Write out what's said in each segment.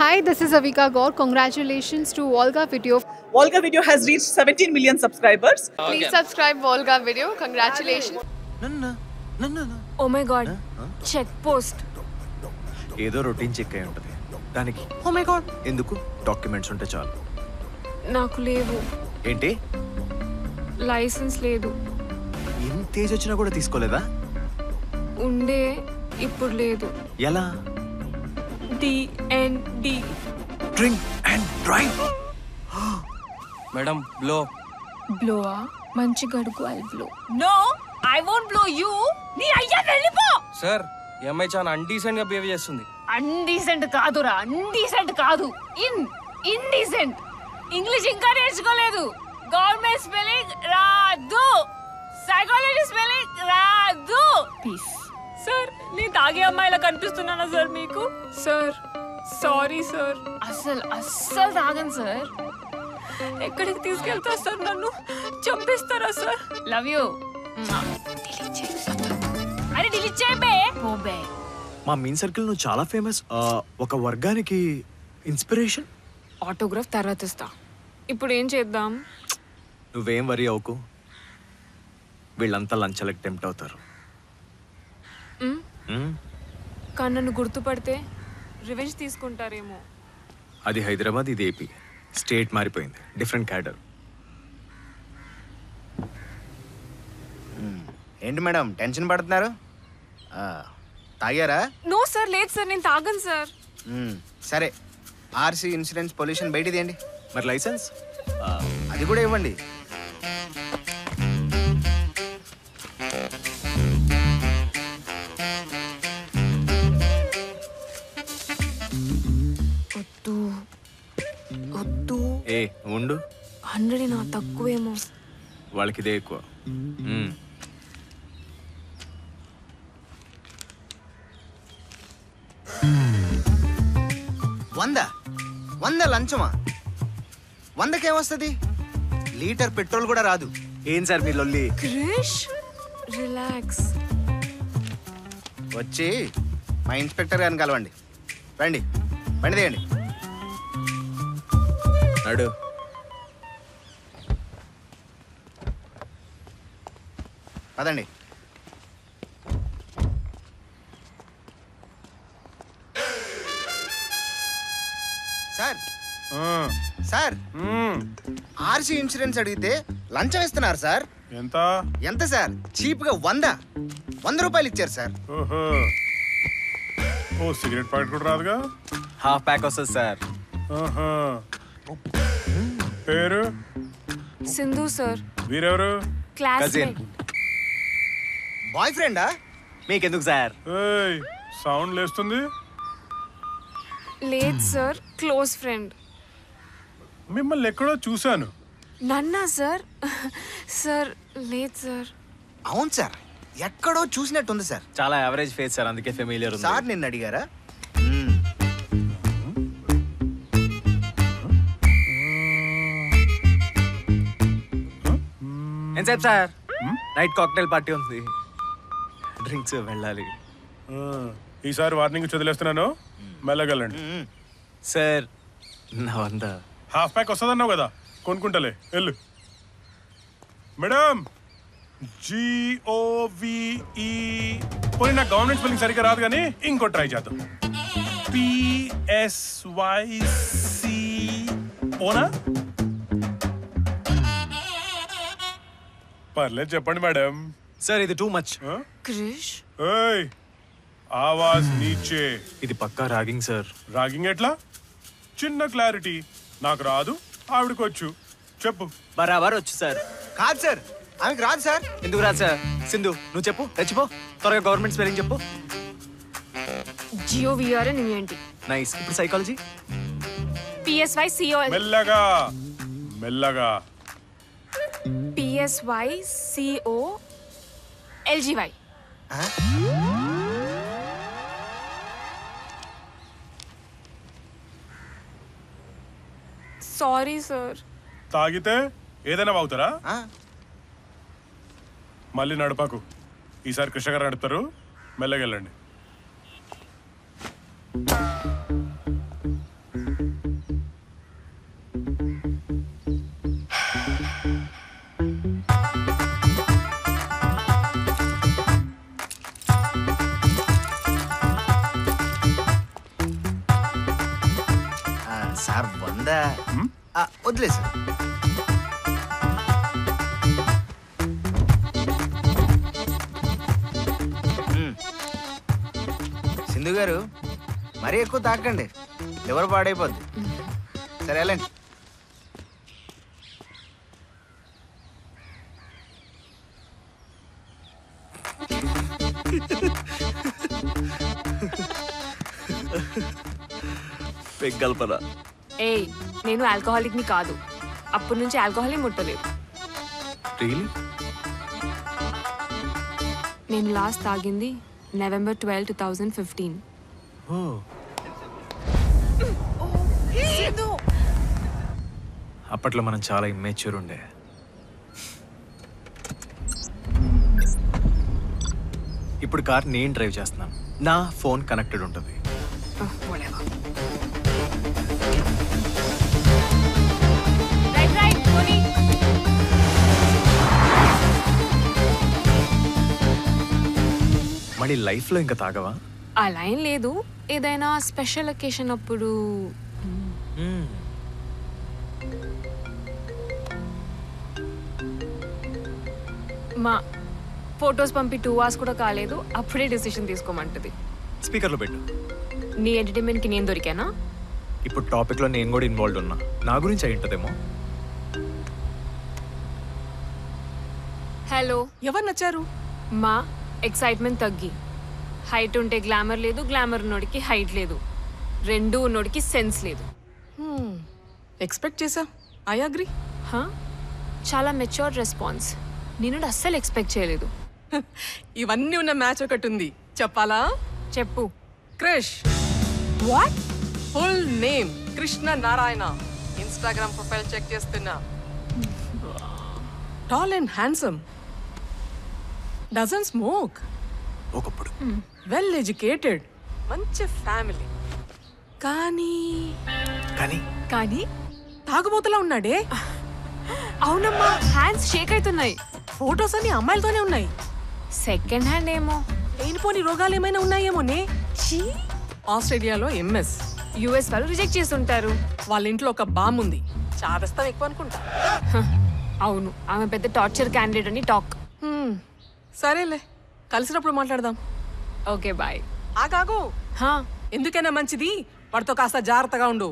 Hi, this is Avika Gaur. Congratulations to Volga Video. Volga Video has reached 17 million subscribers. Please subscribe Volga Video. Congratulations. Oh my god. Check post. ఏదో routine check అయి ఉంటుంది దానికి oh my God ఎందుకు documents ఉంటే చాలు. నాకు లేవు. ఏంటి లైసెన్స్ లేదు. ఇంత ఏజ్ వచ్చినా కూడా తీసుకోలేదా? ఉండే ఇప్పుడు లేదు. ఎలా? DND. Drink and drive. Madam blow. బ్లోవా? మంచి గడుగు I blow. No I won't blow you. నీ అయ్యా వెళ్ళిపో. సార్ ఈ అమ్మాయి చాలా అన్డీసెంట్ గా బిహేవ్ చేస్తుంది. అన్డీసెంట్ కాదురా, అన్డీసెంట్ కాదు, ఇండీసెంట్. ఇంగ్లీష్ ఇంకా నేర్చుకోలేదు. గవర్నమెంట్ స్పెల్లింగ్ రాదు, సైకాలజీ స్పెల్లింగ్ రాదు. ప్లీజ్ సార్, నేను తాగే అమ్మాయిలా కనిపిస్తున్నానా సార్ మీకు? సార్ సారీ సార్, అస్సలు తాగను సార్. ఎక్కడికి తీసుకెళ్తా సార్? నన్ను చంపేస్తారా సార్? Love you. అరే డిలీట్ చేయబే. ఓబే మా మీన్ సర్కిల్ నువ్వు చాలా ఫేమస్. ఒక వర్గానికి ఇన్స్పిరేషన్. ఆటోగ్రాఫ్ తర్వాత ఇస్తా. ఇప్పుడు ఏం చేద్దాం? నువ్వేం వరీ అవ్వకు, వీళ్ళంతా లంచాలకు టెంప్ట్ అవుతారు. కానీ నన్ను గుర్తుపడితే రివెంజ్ తీసుకుంటారేమో. అది హైదరాబాద్, ఇది ఏపీ. స్టేట్ మారిపోయింది, డిఫరెంట్ క్యాడర్. ఏంటి మేడం టెన్షన్ పడుతున్నారు? తాగారా? నో సార్, లేదు సార్, నేను తాగను సార్. సరే, ఆర్సీ, ఇన్సూరెన్స్, పొల్యూషన్ బయట తీయండి. మరి లైసెన్స్? అది కూడా ఇవ్వండి. వద్దు వద్దు. ఏ ఉండు, 100 నా తక్కువేమో. వాళ్ళకి ఇదే ఎక్కువ. 100 లంచమా? 100కేమొస్తుంది? లీటర్ పెట్రోల్ కూడా రాదు. ఏం సార్ మీ లొల్లి? క్రిష్ రిలాక్స్. వచ్చి మా ఇన్స్పెక్టర్ గారిని కలవండి. రండి, బండి తీయండి. నడు. పదండి. సార్ సార్, ఆర్సీ ఇన్సూరెన్స్ అడిగితే లంచం ఇస్తున్నారు సార్. ఎంత ఎంత సార్? చీప్ గా 100 రూపాయలు ఇచ్చారు సార్. ఓ సిగరెట్ ప్యాకెట్ కూడా రాదుగా? హాఫ్ ప్యాక్ వస్తుంది సార్. పేరు? సింధు సార్. వీరెవరు? క్లాస్మేట్. బాయ్ ఫ్రెండా? మీకెందుకు సార్? సౌండ్ లేస్తుంది. లేదు సార్, క్లోజ్ ఫ్రెండ్. మిమ్మల్ని ఎక్కడో చూశాను. నన్నా సార్? సార్ లేదు సార్. అవును సార్, ఎక్కడో చూసినట్టుంది సార్. చాలా యావరేజ్ ఫేస్ సార్, అందుకే ఫెమిలియర్ ఉంది. సార్ నిన్ను అడిగారా? ఎంతసేపు సార్? నైట్ కాక్టైల్ పార్టీ ఉంది, డ్రింక్స్ వెళ్ళాలి. ఈసారి వార్నింగ్ చదివేస్తున్నాను, మెల్లగలండి. సార్ నా 100 హాఫ్ ప్యాక్ వస్తుందన్నావు కదా, కొనుక్కుంటలే వెళ్ళు. Madam GOVE. పోనీ నా గవర్నమెంట్ స్పెల్లింగ్ సరిగ్గా రాదు కానీ ఇంకో ట్రై చేద్దాం. PSYC ఓనా? పర్లేదు చెప్పండి మేడం. సార్ ఇది టూ మచ్. క్రిష్ ఆవాజ్ నీచే. ఇది పక్కా రాగింగ్ సార్. రాగింగ్ ఎట్లా? చిన్న క్లారిటీ. నాకు రాదు, ఆవిడకొచ్చు. చెప్పు. బరాబర్ వచ్చు సార్. కాదు సార్, ఆమెకు రాదు సార్. ఎందుకు రాదు సార్? సింధు నువ్వు చెప్పు, తెచ్చిపో త్వరగా. గవర్నమెంట్ స్పెల్లింగ్ చెప్పు. GOVR ఏంటి? నైస్. ఇప్పుడు సైకాలజీ. PSYCOL. మెల్లగా మెల్లగా. PSYCOLGY. Sorry sir. తాగితే ఏదైనా అవుతారా? మళ్ళీ నడపకు. ఈసారి కృష్ణ గారు నడుపుతారు, మెల్లగెళ్ళండి. సార్ 100 వదిలే సార్. సింధు గారు మరీ ఎక్కువ తాకండి, లివర్ పాడైపోద్ది. సరే వెళ్ళండి. కల్పన ఏయ్, నేను ఆల్కహాలిక్ ని కాదు. అప్పటి నుంచి ఆల్కహాల్ ముట్టలేదు. నేను లాస్ట్ తాగింది November 12, 2015. అప్పట్లో మనం చాలా ఇమ్మెచ్యూర్ ఉండే. ఇప్పుడు కార్ నేను డ్రైవ్ చేస్తున్నాను, నా ఫోన్ కనెక్టెడ్ ఉంటుంది. మళ్ళీ లైఫ్లో ఇంకా తాగవా? అలా ఏం లేదు, ఏదైనా స్పెషల్ అకేషన్ అప్పుడు. మా ఫొటోస్ పంపి 2 hours కూడా కాలేదు, అప్పుడే డెసిషన్ తీసుకోమంటది. స్పీకర్లో పెట్టు. నీ ఎంటర్టైన్మెంట్కి నేను దొరికానా? ఇప్పుడు టాపిక్లో నేను కూడా ఇన్వాల్వ్ ఉన్నా, నా గురించి అయి ఉంటుందేమో. హలో, ఎవరు నచ్చారు? మా ఎక్సైట్మెంట్ తగ్గి, హైట్ ఉంటే గ్లామర్ లేదు, గ్లామర్ ఉన్నోడికి హైట్ లేదు, రెండు ఉన్నోడికి సెన్స్ లేదు. ఎక్స్పెక్ట్ చేసా. I agree. చాలా మెచ్యూర్ రెస్పాన్స్. నేను అస్సలు ఎక్స్పెక్ట్ చేయలేదు. ఇవన్నీ ఉన్న మ్యాచ్ ఒకటి ఉంది, చెప్పాలా? చెప్పు. Krish. What? Full name Krishna Narayana. Instagram profile check చేస్తున్నా. Tall and handsome, doesn't smoke, ఒకప్పుడు వెల్ ఎడ్యుకేటెడ్, మంచి ఫ్యామిలీ. కానీ కానీ కానీ తాగుబోతులా ఉన్నాడే. అవునమ్మా, హ్యాండ్స్ షేక్ అవుతున్నాయి. ఫోటోస్ అన్ని అమ్మాయిలతోనే ఉన్నాయి. సెకండ్ హ్యాండ్ ఏమో. లేనిపోని రోగాలు ఏమైనా ఉన్నాయేమోనే. ఆస్ట్రేలియాలో ఎంఎస్, యుఎస్ వాళ్ళు రిజెక్ట్ చేస్తుంటారు. వాళ్ళ ఇంట్లో ఒక బామ్ ఉంది, చాదస్తం ఎక్కువ అనుకుంటా. అవును, ఆమె పెద్ద టార్చర్ క్యాండిడేట్ అని టాక్. సరేలే, కలిసినప్పుడు మాట్లాడదాం. Okay bye. ఆగాగు, ఎందుకైనా మంచిది వాడితో కాస్త జాగ్రత్తగా ఉండు.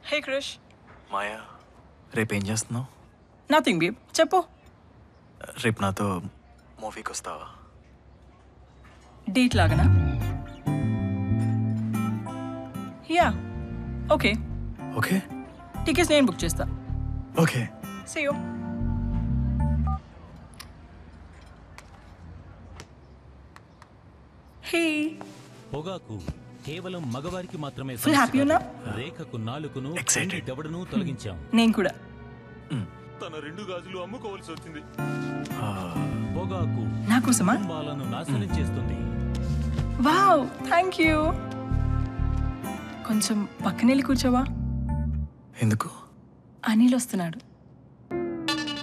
హే క్రిష్. మాయా, రేపేం చేస్తున్నావు? నథింగ్ బేబ్, చెప్పు. రేపు నాతో మూవీకి వస్తావా? డేట్ లాగనా? Yeah, okay. ఓకే, టికెట్స్ నేను బుక్ చేస్తా. ఓకే. See you. హే, పొగాకు కేవలం మగవారికి మాత్రమే. ఫుల్ హ్యాపీ ఉన్నా? రేఖకు నాలుకను ఎక్సైటెడ్ దవడను తొలగించాం. నేను కూడా. తన 2 గాజులు అమ్ముకోవాల్సి వచ్చింది. పొగాకు నా కోసమా? కుటుంబాలను నాశనం చేస్తుంది. Wow, thank you. కొంచెం పక్కనెళ్ళి కూర్చోవా? ఎందుకు? అనిల్ వస్తున్నాడు.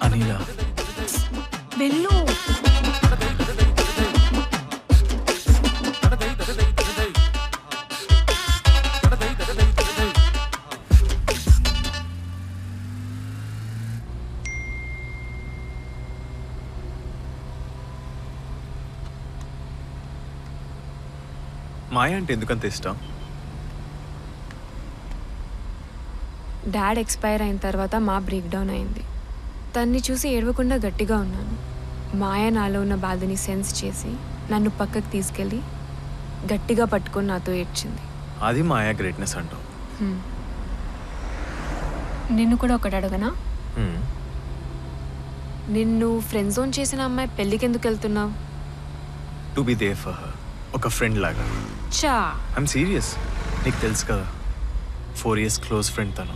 అనిలా? వెళ్ళు. మాయ అంటే ఎందుకంత ఇష్టం? డాడ్ ఎక్స్పైర్ అయిన తర్వాత మా బ్రేక్ డౌన్ అయింది. తన్ని చూసి ఏడవకుండా గట్టిగా ఉన్నాను. మాయ నాలో ఉన్న బాధని సెన్స్ చేసి నన్ను పక్కకు తీసుకెళ్ళి గట్టిగా పట్టుకొని నాతో ఏడ్చింది. అది మాయా గ్రేట్నెస్ అంటావు. నిన్ను కూడా ఒకటి అడగనా? నిన్ను ఫ్రెండ్ జోన్ చేసిన అమ్మాయి పెళ్ళికి ఎందుకు వెళ్తున్నావు? To be there for her, ఒక ఫ్రెండ్ లాగా. చా, ఐఎమ్ సీరియస్. నీకు తెలుసు కదా, 4 years క్లోజ్ ఫ్రెండ్ తను.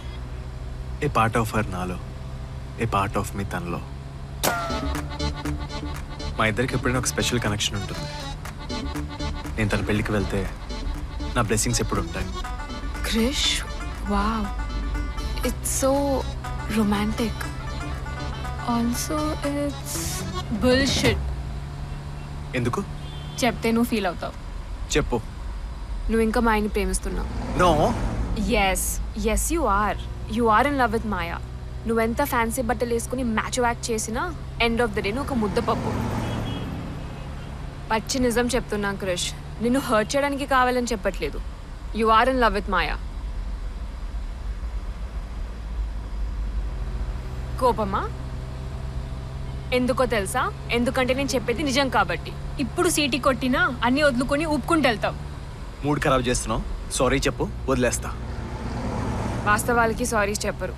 ఏ పార్ట్ ఆఫ్ హర్ నాలో, ఏ పార్ట్ ఆఫ్ మీ తనలో. మా ఇద్దరికి ఎప్పుడైనా ఒక స్పెషల్ కనెక్షన్ ఉంటుంది. నేను తన పెళ్ళికి వెళ్తే నా బ్లెస్సింగ్స్ ఎప్పుడు ఉంటాయి. Krish, wow, it's so romantic. Also it's bullshit. ఎందుకు చెప్తే నువ్వు ఫీల్ అవుతావు. చెప్పు. నువ్వు ఇంకా మాయని ప్రేమిస్తున్నావు. No. Yes you are in love with Maya. నువ్వెంత ఫ్యాన్సీ బట్టలు వేసుకుని మ్యాచ్ యాక్ట్ చేసినా ఎండ్ ఆఫ్ ద డే నువ్వు ఒక ముద్దపప్పు. పచ్చి నిజం చెప్తున్నా క్రిష్, నిన్ను హర్ట్ చేయడానికి కావాలని చెప్పట్లేదు. You are in love with Maya. కోపమా? ఎందుకో తెలుసా? ఎందుకంటే నేను చెప్పేది నిజం కాబట్టి. ఇప్పుడు సీటీ కొట్టినా అన్ని వదులుకొని ఊపుకుంటూ వెళ్తాం. మూడ్ ఖరాబ్ చేస్తున్నావు. సారీ చెప్పు, వదిలేస్తా. వాస్తవాలకి సారీస్ చెప్పరు.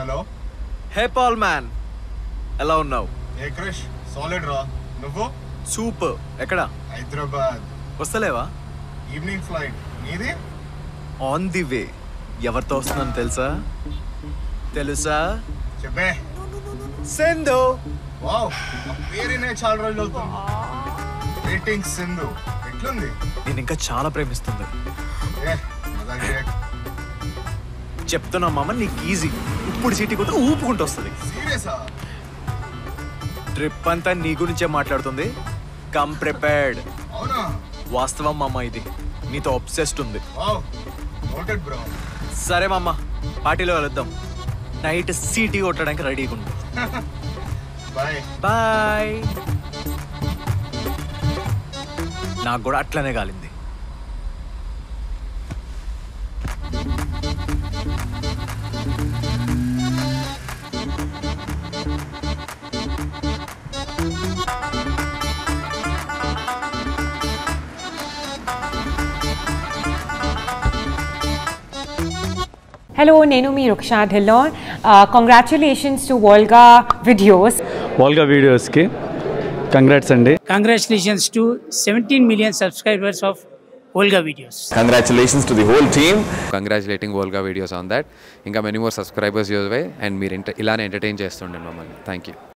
హలో. హే పాల్ మ్యాన్, ఎలా ఉన్నావు? ఏ క్రిష్, సాలిడ్ రా. నువ్వు? సూపర్. ఎక్కడ? హైదరాబాద్. వస్తలేవా? Evening flight. నీది? On the way. ఎవరితో వస్తున్నాను తెలుసా? చెప్పే. సింధు. వావ్, ఆ పేరునే చాలా రోజులు అవుతుంది. రేటింగ్ సింధు ఎట్లుంది? నేను ఇంకా చాలా ప్రేమిస్తుంది. ఏ మజాకే. చెప్తున్నా మామ, నీకు ఈజీ. ఇప్పుడు సీటీ కొట్టు ఊపుకుంటూ వస్తుంది. సీరియసా? ట్రిప్ అంతా నీ గురించే మాట్లాడుతుంది. Come prepared. అవునా? వాస్తవం మామ, ఇది నీతో అబ్సెస్డ్ ఉంది. Wow, noted bro. సరే మామ, పార్టీలో వెళ్దాం. నైట్ సీటీ కొట్టడానికి రెడీగా ఉండు. Bye bye. నాకు కూడా అట్లనే కాలింది. Hello, నేను మీ Ruksha Dhillon. Congratulations to Volga Videos. Volga Videosకి కంగ్రాట్స్ అండి. Congratulations to 17 million subscribers of Volga Videos. Congratulations to the whole team. Congratulating Volga Videos on that. ఇంకా many more subscribers your way and మీరు ఇలానే ఎంటర్టైన్ చేస్తుండండి మమ్మల్ని. Thank you.